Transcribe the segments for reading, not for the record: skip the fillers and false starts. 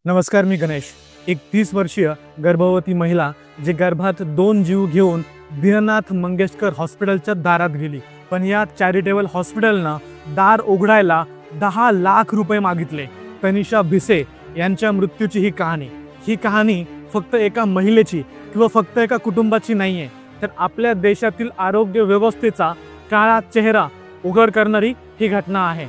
नमस्कार, मी गणेश। एक 30 वर्षीय गर्भवती महिला जी गर्भात 2 जीव घेऊन दीनानाथ मंगेशकर हॉस्पिटलच्या दारात गेली, पण या चॅरिटेबल हॉस्पिटलनं दार उघडायला 10 लाख रुपये मागितले। तनिषा भिसे यांच्या मृत्यूची ही कहाणी फक्त एका महिलेची किंवा फक्त एका कुटुंबाची नाहीये, तर आपल्या देशातील आरोग्य व्यवस्थेचा काळा चेहरा उघड करणारी ही घटना आहे।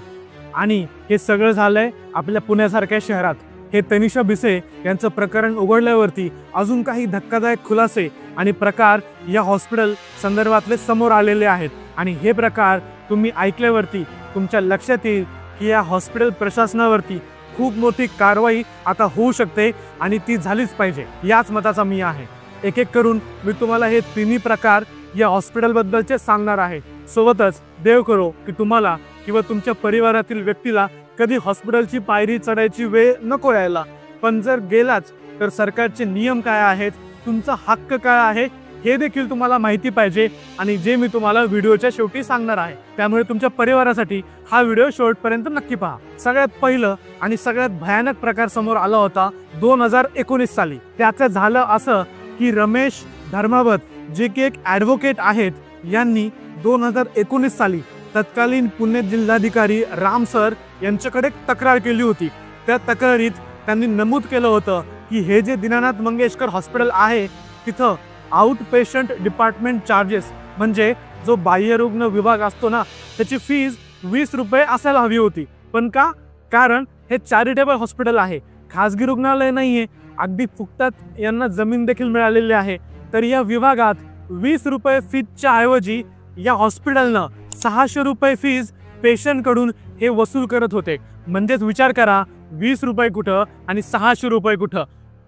आणि हे सगळं झालंय आपल्या पुण्यासारख्या शहरात। हे तनिषा भिसे यांचं प्रकरण उघडल्यावरती अजून काही धक्कादायक खुलासे आणि प्रकार या हॉस्पिटल संदर्भातले समोर आलेले आहेत। आणि हे प्रकार तुम्ही ऐकल्यावरती तुमच्या लक्षात येईल की या हॉस्पिटल प्रशासनावरती खूप मोठी कारवाई आता होऊ शकते आणि ती झालीच पाहिजे, याच मताचा मी आहे। एक एक करून मी तुम्हाला हे तिन्ही प्रकार या हॉस्पिटलबद्दलचे सांगणार आहे। सोबतच देव करो की तुम्हाला किंवा तुमच्या परिवारातील व्यक्तीला कधी हॉस्पिटलची पायरी चढायची वेळ नको यायला, पण जर गेलाच तर सरकारचे नियम काय आहेत, तुमचा हक्क काय आहे हे देखील तुम्हाला माहिती पाहिजे, आणि जे मी तुम्हाला व्हिडिओच्या शेवटी सांगणार आहे। त्यामुळे तुमच्या परिवारासाठी हा व्हिडिओ शेवटपर्यंत नक्की पहा। सगळ्यात पहिलं आणि सगळ्यात भयानक प्रकार समोर आला होता 2019 साली। त्याचं झालं असं की रमेश धर्मावत, जे की एक ॲडव्होकेट आहेत, यांनी 2019 साली तत्कालीन पुणे जिल्हाधिकारी राम सर यांच्याकडे तक्रार केली होती। त्या तक्रारीत त्यांनी नमूद केलं होतं की हे जे दीनानाथ मंगेशकर हॉस्पिटल आहे तिथं आउट पेशंट डिपार्टमेंट चार्जेस म्हणजे जो बाह्यरुग्ण विभाग असतो ना, त्याची फीज 20 रुपये असायला हवी होती। पण का? कारण हे चॅरिटेबल हॉस्पिटल आहे, खाजगी रुग्णालय नाहीये, अगदी फुकटात यांना जमीन देखील मिळालेली आहे। तर या विभागात 20 रुपये फीजच्या ऐवजी या हॉस्पिटलनं 600 रुपये फीज पेशंटकडून हे वसूल करत होते। म्हणजेच विचार करा, 20 रुपये कुठं आणि 600 रुपये कुठं,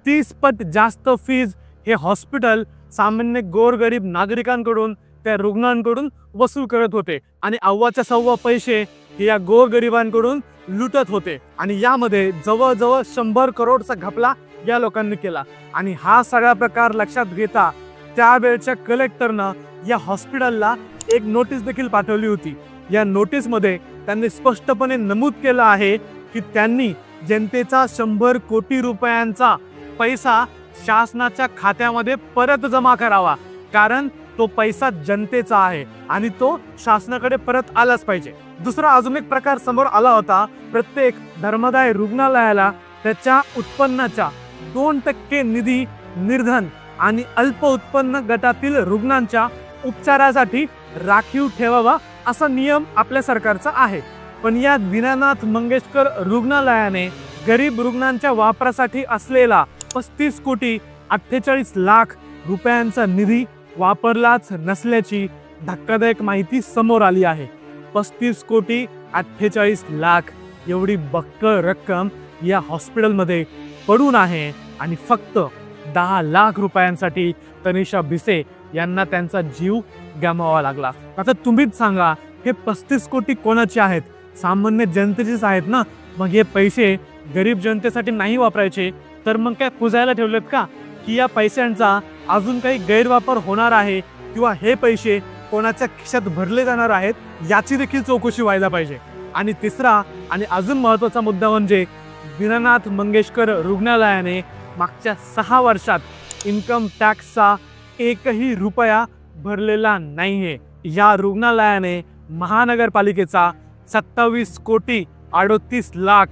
30 पट जास्त फीज हे हॉस्पिटल सामान्य गोरगरीब नागरिकांकडून, त्या रुग्णांकडून वसूल करत होते, आणि अव्वाच्या सव्वा पैसे हे या गोरगरिबांकडून लुटत होते। आणि यामध्ये जवळजवळ 100 करोडचा घपला या लोकांनी केला। आणि हा सगळा प्रकार लक्षात घेता त्यावेळच्या कलेक्टरनं या हॉस्पिटलला एक नोटीस देखील पाठवली होती। या नोटीसमध्ये त्यांनी स्पष्टपणे नमूद केलं आहे की त्यांनी जनतेचा 100 कोटी रुपयांचा पैसा शासनाच्या खात्यामध्ये परत जमा करावा, कारण तो पैसा जनतेचा आहे आणि तो शासनाकडे परत आलाच पाहिजे। दुसरा अजून एक प्रकार समोर आला होता। प्रत्येक धर्मदाय रुग्णालयाला त्याच्या उत्पन्नाच्या 2% निधी निर्धन आणि अल्प उत्पन्न गटातील रुग्णांच्या उपचारासाठी राखीव ठेवावा असा नियम आपल्या सरकारचा आहे। पण या दीनानाथ मंगेशकर रुग्णालयाने गरीब रुग्णांच्या वापरासाठी असलेला 35 कोटी 48 लाख रुपयांचा निधी वापरलाच नसल्याची धक्कादायक माहिती समोर आली आहे। 35 कोटी 48 लाख एवढी बक्कळ रक्कम या हॉस्पिटलमध्ये पडून आहे, आणि फक्त 10 लाख रुपयांसाठी तनिषा भिसे यांना त्यांचा जीव गमवावा लागला। आता तुम्हीच सांगा, हे 35 कोटी कोणाचे आहेत? सामान्य जनतेचेच आहेत ना। मग हे पैसे गरीब जनतेसाठी नाही वापरायचे तर मग काय कुजायला ठेवलेत का? की या पैशांचा अजून काही गैरवापर होणार आहे किंवा हे पैसे कोणाच्या खिशात भरले जाणार आहेत, याची देखील चौकशी व्हायला पाहिजे। आणि तिसरा आणि अजून महत्त्वाचा मुद्दा म्हणजे दीनानाथ मंगेशकर रुग्णालयाने मागच्या 6 वर्षात इन्कम टॅक्सचा एकही रुपया भरलेला नाहीये। या रुग्णालयाने महानगरपालिकेचा 27 कोटी 38 लाख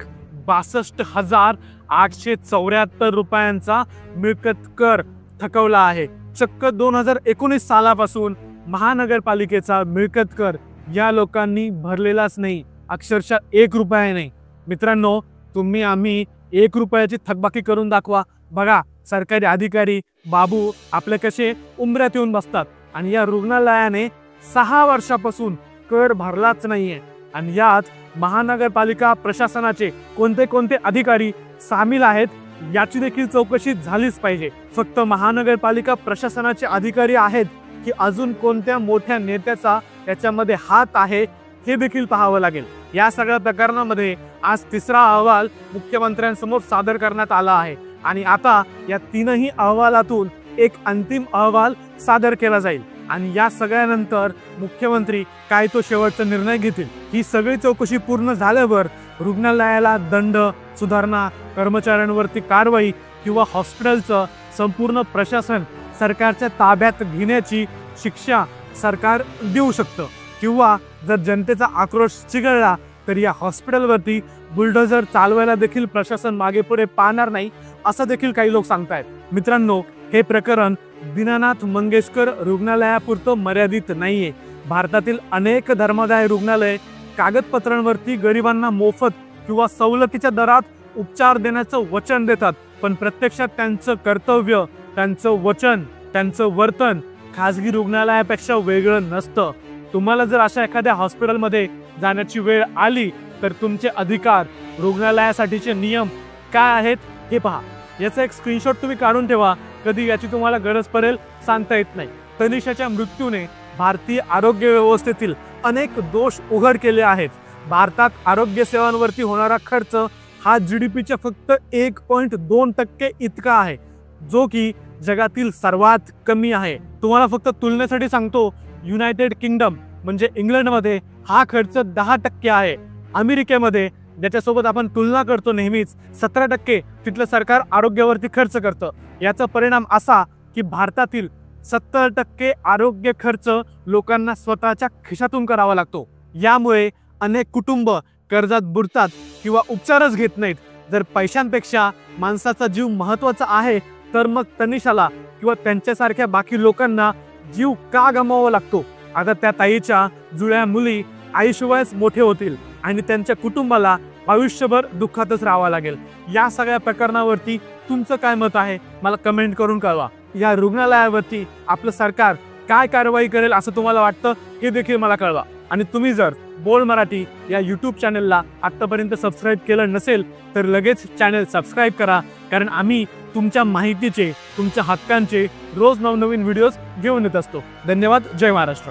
62,874 रुपयांचा मिळकत कर थकवला आहे। चक्क 2019 सालापासून महानगरपालिकेचा मिळकत कर या लोकांनी भरलेलाच नाही, अक्षरशः 1 रुपया नाही। मित्रांनो, तुम्ही आम्ही 1 रुपयाची थकबाकी करून दाखवा। बघा, सरकारी अधिकारी बाबू आपले कसे उंबऱ्यात येऊन बसतात, आणि या रुग्णालयाने 6 वर्षापासून कर भरलाच नाहीये। आणि यात महानगरपालिका प्रशासनाचे कोणते कोणते अधिकारी सामील आहेत याची देखील चौकशी झालीच पाहिजे। फक्त महानगरपालिका प्रशासनाचे अधिकारी आहेत की अजून कोणत्या मोठ्या नेत्याचा याच्यामध्ये हात आहे हे देखील पाहावं लागेल। या सगळ्या प्रकरणामध्ये आज तिसरा अहवाल मुख्यमंत्र्यांसमोर सादर करण्यात आला आहे, आणि आता या तीनही अहवालातून एक अंतिम अहवाल सादर केला जाईल, आणि या सगळ्यानंतर मुख्यमंत्री काय तो शेवटचा निर्णय घेतील। ही सगळी चौकशी पूर्ण झाल्यावर रुग्णालयाला दंड, सुधारणा, कर्मचाऱ्यांवरती कारवाई किंवा हॉस्पिटलचं संपूर्ण प्रशासन सरकारच्या ताब्यात घेण्याची शिक्षा सरकार देऊ शकतं, किंवा जर जनतेचा आक्रोश चिघळला तर या हॉस्पिटलवरती बुलडोझर चालवायला देखील प्रशासन मागे पुढे पाहणार नाही, असं देखील काही लोक सांगतायत. मित्रांनो, हे प्रकरण दीनानाथ मंगेशकर रुग्णालयापुरतं मर्यादित नाहीये. भारतातील अनेक धर्मादाय रुग्णालय कागदपत्रांवरती गरिबांना मोफत किंवा सवलतीच्या दरात उपचार देण्याचं वचन देतात, पण प्रत्यक्षात त्यांचं कर्तव्य, त्यांचं वचन, त्यांचं वर्तन खाजगी रुग्णालयापेक्षा वेगळं नसतं. तुम्हाला जर अशा एखाद्या हॉस्पिटलमध्ये जाण्याची वेळ आली तर तुमचे अधिकार, रुग्णालयासाठीचे नियम काय आहेत हे पहा. याचा एक स्क्रीनशॉट तुम्ही काढून ठेवा, कधी याची तुम्हाला गरज पडेल सांगता येत नाही. तनिषाच्या मृत्यूने भारतीय आरोग्य व्यवस्थेतील अनेक दोष उघड केले आहेत. भारतात आरोग्य सेवांवरती होणारा खर्च हा GDPच्या फक्त 1.2% इतका आहे, जो की जगातील सर्वात कमी आहे. तुम्हाला फक्त तुलनेसाठी सांगतो, युनायटेड किंगडम म्हणजे इंग्लंडमध्ये हा खर्च 10% आहे. अमेरिकेमध्ये, ज्याच्यासोबत आपण तुलना करतो नेहमीच, 17% तिथलं सरकार आरोग्यावरती खर्च करतं. याचा परिणाम असा की भारतातील 70% आरोग्य खर्च लोकांना स्वतःच्या खिशातून करावा लागतो. यामुळे अनेक कुटुंब कर्जात बुडतात किंवा उपचारच घेत नाहीत. जर पैशांपेक्षा माणसाचा जीव महत्त्वाचा आहे तर मग तनिषाला किंवा त्यांच्यासारख्या बाकी लोकांना जीव का गमावावा लागतो? आता त्या ताईच्या जुळ्या मुली आईशिवायच मोठे होतील आणि त्यांच्या कुटुंबाला आयुष्यभर दुःखातच राहावं लागेल. या सगळ्या प्रकरणावरती तुमचं काय मत आहे मला कमेंट करून कळवा. या रुग्णालयावरती आपलं सरकार काय कारवाई करेल असं तुम्हाला वाटतं हे देखील मला कळवा. आणि तुम्ही जर बोल मराठी या यूट्यूब चॅनलला आत्तापर्यंत सबस्क्राईब केलं नसेल तर लगेच चॅनल सबस्क्राईब करा, कारण आम्ही तुमच्या माहितीचे, तुमच्या हक्कांचे रोज नवनवीन व्हिडिओज घेऊन येत असतो. धन्यवाद. जय महाराष्ट्र.